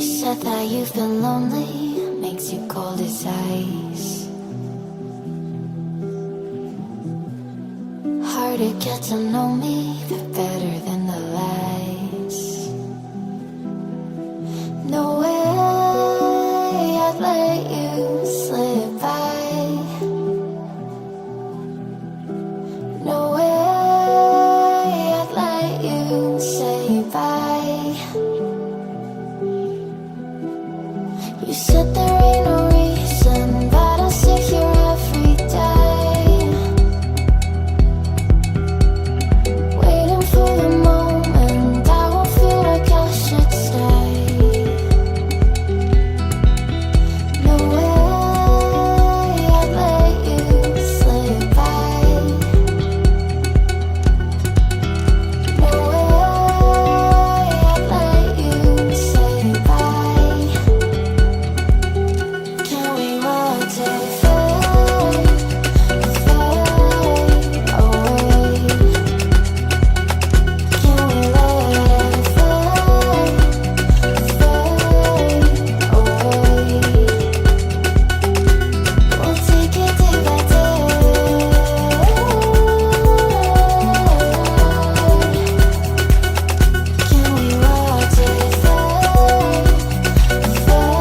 said that you've been lonely, makes you cold as ice. Hard to get to know me, but better than the lies. No way I'd let you slip by. No way I'd let you say bye. You said there ain't no reason, but I'll sit here every day, waiting for the moment I won't feel like I should stay. No way I'd let you slip by. No way I'd let you say bye. Can we watch it fade, fade away? Can we let it fade, fade away? We'll take it day by day. Can we watch it fade, fade away?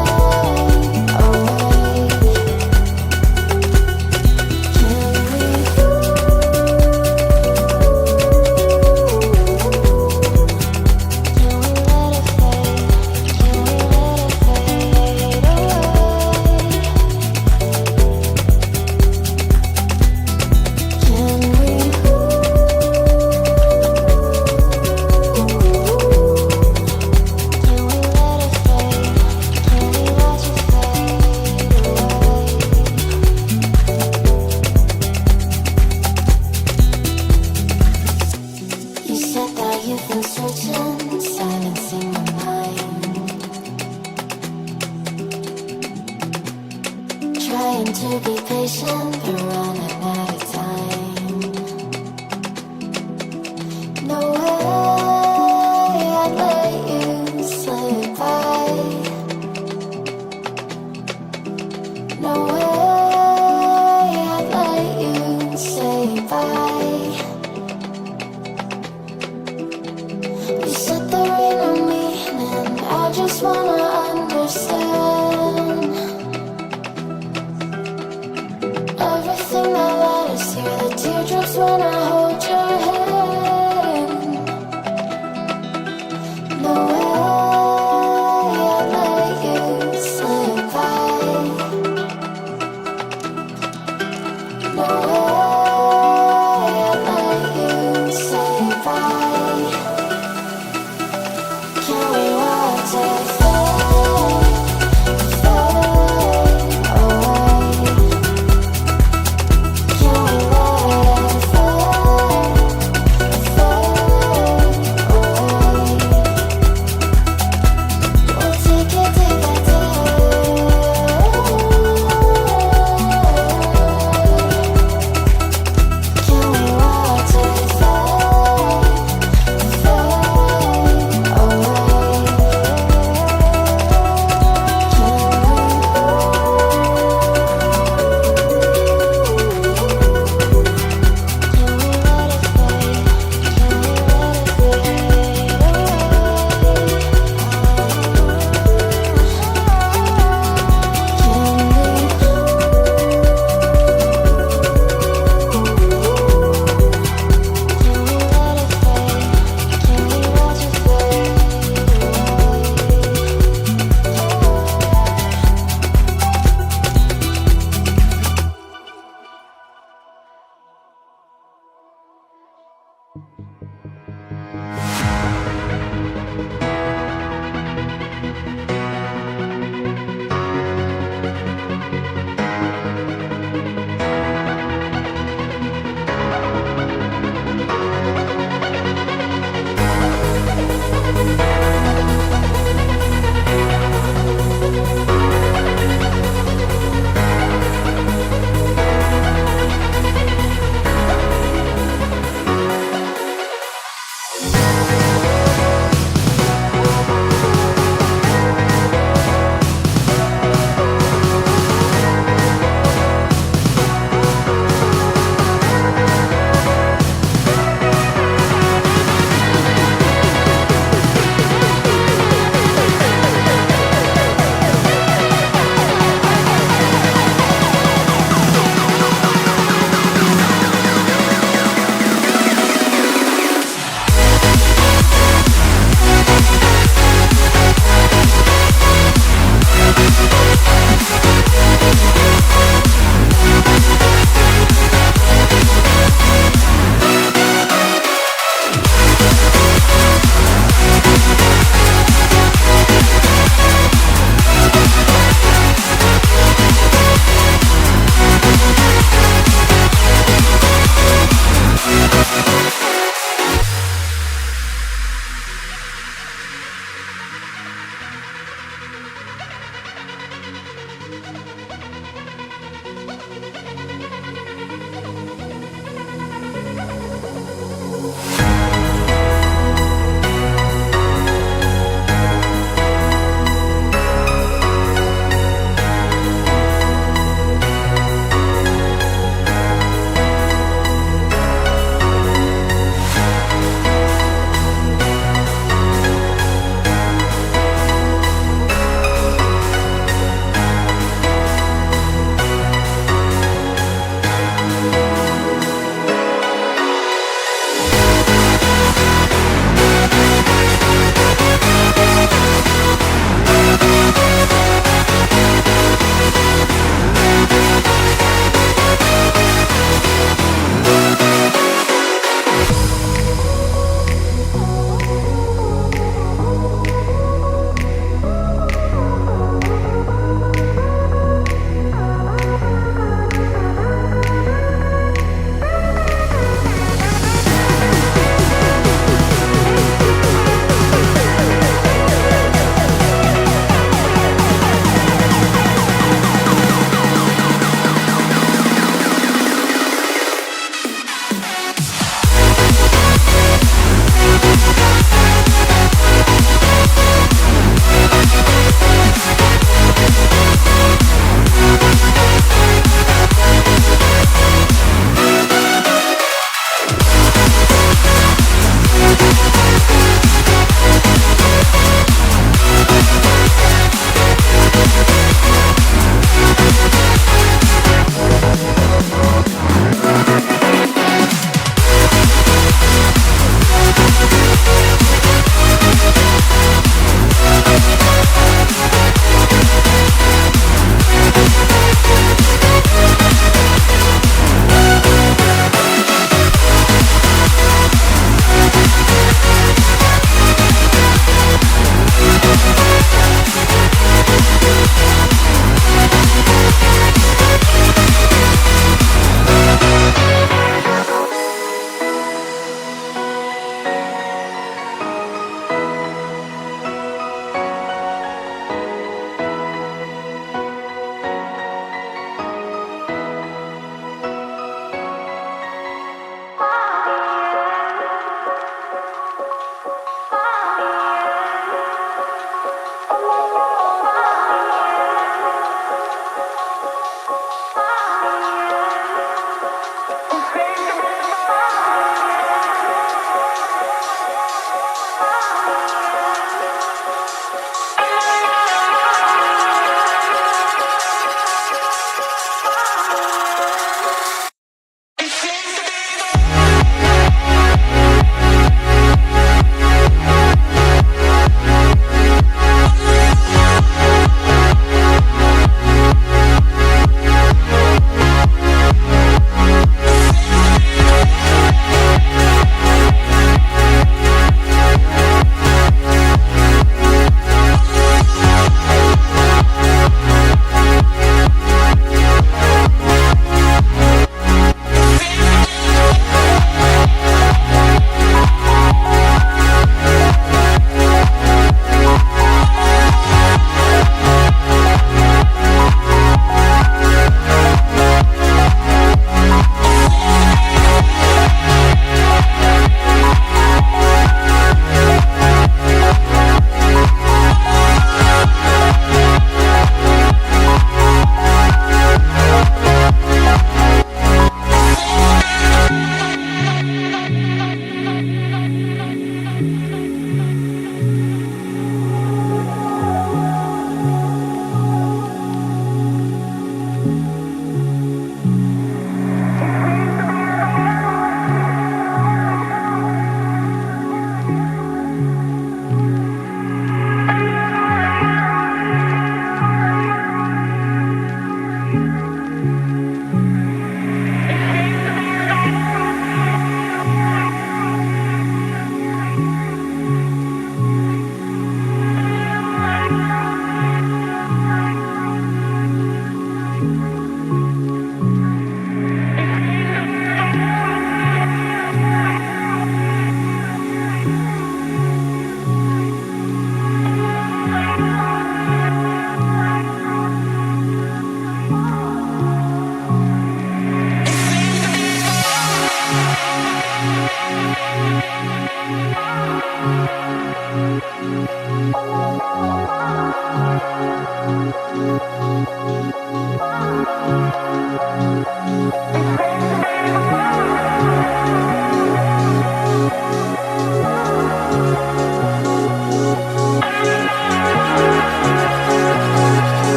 You said that you've been searching, silencing my mind, trying to be patient, but running out of time. No way I'd let you slip by. No way I'd let you say bye. You said there ain't no meaning, I just wanna understand everything that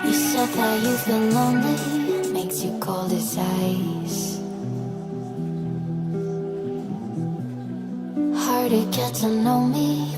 You said that you feel lonely, makes you cold as ice. Hard to get to know me,